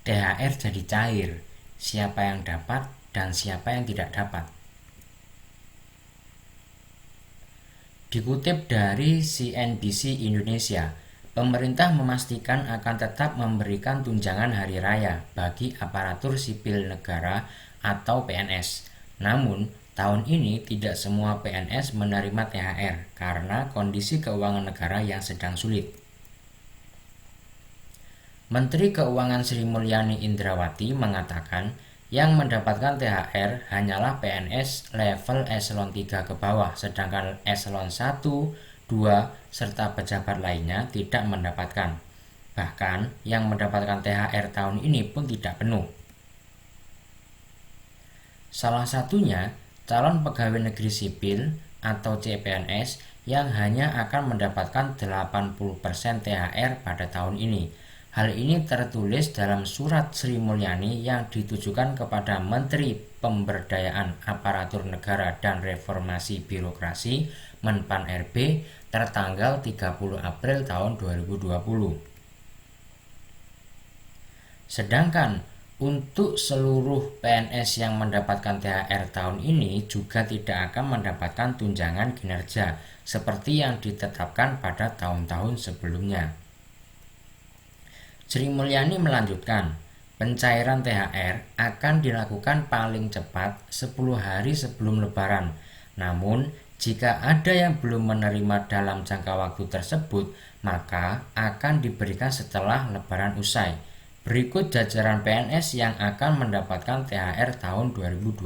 THR jadi cair, siapa yang dapat dan siapa yang tidak dapat. Dikutip dari CNBC Indonesia, pemerintah memastikan akan tetap memberikan tunjangan hari raya bagi aparatur sipil negara atau PNS. Namun, tahun ini tidak semua PNS menerima THR karena kondisi keuangan negara yang sedang sulit. Menteri Keuangan Sri Mulyani Indrawati mengatakan yang mendapatkan THR hanyalah PNS level eselon 3 ke bawah, sedangkan eselon 1, 2, serta pejabat lainnya tidak mendapatkan. Bahkan yang mendapatkan THR tahun ini pun tidak penuh. Salah satunya calon pegawai negeri sipil atau CPNS yang hanya akan mendapatkan 80% THR pada tahun ini. Hal ini tertulis dalam surat Sri Mulyani yang ditujukan kepada Menteri Pemberdayaan Aparatur Negara dan Reformasi Birokrasi Menpan RB tertanggal 30 April tahun 2020. Sedangkan untuk seluruh PNS yang mendapatkan THR tahun ini juga tidak akan mendapatkan tunjangan kinerja seperti yang ditetapkan pada tahun-tahun sebelumnya. Sri Mulyani melanjutkan, pencairan THR akan dilakukan paling cepat 10 hari sebelum Lebaran. Namun, jika ada yang belum menerima dalam jangka waktu tersebut, maka akan diberikan setelah Lebaran usai. Berikut jajaran PNS yang akan mendapatkan THR tahun 2020.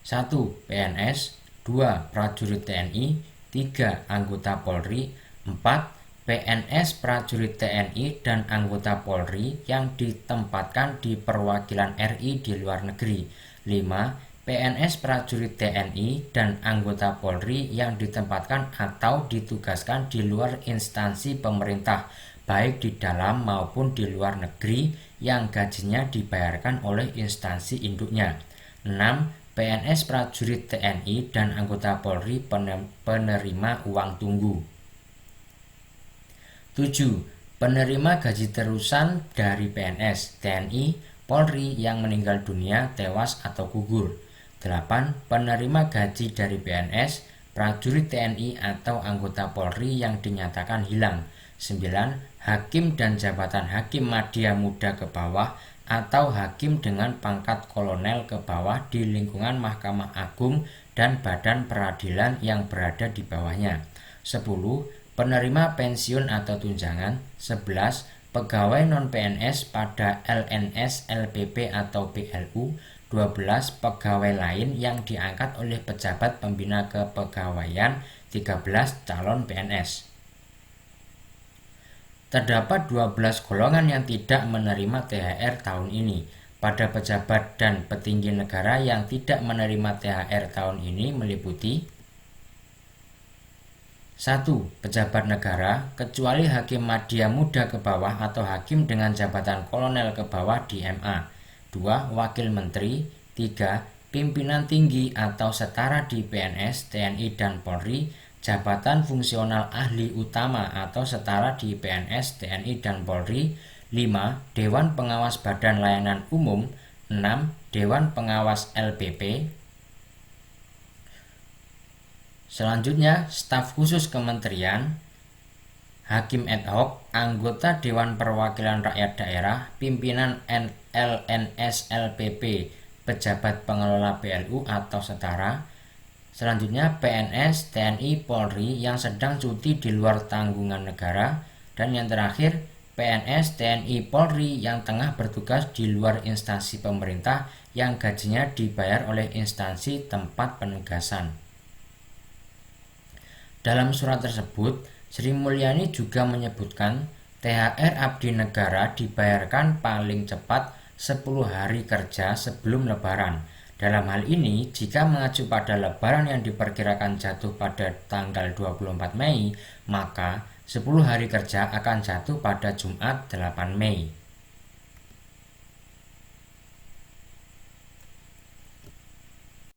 1. PNS, 2. Prajurit TNI, 3. Anggota Polri, 4. PNS prajurit TNI dan anggota Polri yang ditempatkan di perwakilan RI di luar negeri. 5. PNS prajurit TNI dan anggota Polri yang ditempatkan atau ditugaskan di luar instansi pemerintah, baik di dalam maupun di luar negeri yang gajinya dibayarkan oleh instansi induknya. 6. PNS prajurit TNI dan anggota Polri penerima uang tunggu. 7. Penerima gaji terusan dari PNS, TNI, Polri yang meninggal dunia, tewas atau gugur. 8. Penerima gaji dari PNS, prajurit TNI atau anggota Polri yang dinyatakan hilang. 9. Hakim dan jabatan hakim madya muda ke bawah atau hakim dengan pangkat kolonel ke bawah di lingkungan Mahkamah Agung dan badan peradilan yang berada di bawahnya. 10. Penerima pensiun atau tunjangan. 11. Pegawai non-PNS pada LNS, LPP atau PLU. 12. Pegawai lain yang diangkat oleh pejabat pembina kepegawaian. 13. Calon PNS. Terdapat 12 golongan yang tidak menerima THR tahun ini. Pada pejabat dan petinggi negara yang tidak menerima THR tahun ini meliputi 1. Pejabat negara, kecuali hakim madya muda ke bawah atau hakim dengan jabatan kolonel ke bawah di MA. 2. Wakil menteri. 3. Pimpinan tinggi atau setara di PNS, TNI, dan Polri, jabatan fungsional ahli utama atau setara di PNS, TNI, dan Polri. 5. Dewan Pengawas Badan Layanan Umum. 6. Dewan Pengawas LPP. Selanjutnya, staf khusus kementerian, hakim ad hoc, anggota Dewan Perwakilan Rakyat Daerah, pimpinan LNS LPP, pejabat pengelola PLU atau setara. Selanjutnya, PNS, TNI, Polri yang sedang cuti di luar tanggungan negara. Dan yang terakhir, PNS, TNI, Polri yang tengah bertugas di luar instansi pemerintah yang gajinya dibayar oleh instansi tempat penugasan. Dalam surat tersebut, Sri Mulyani juga menyebutkan THR abdi negara dibayarkan paling cepat 10 hari kerja sebelum Lebaran. Dalam hal ini, jika mengacu pada Lebaran yang diperkirakan jatuh pada tanggal 24 Mei, maka 10 hari kerja akan jatuh pada Jumat 8 Mei.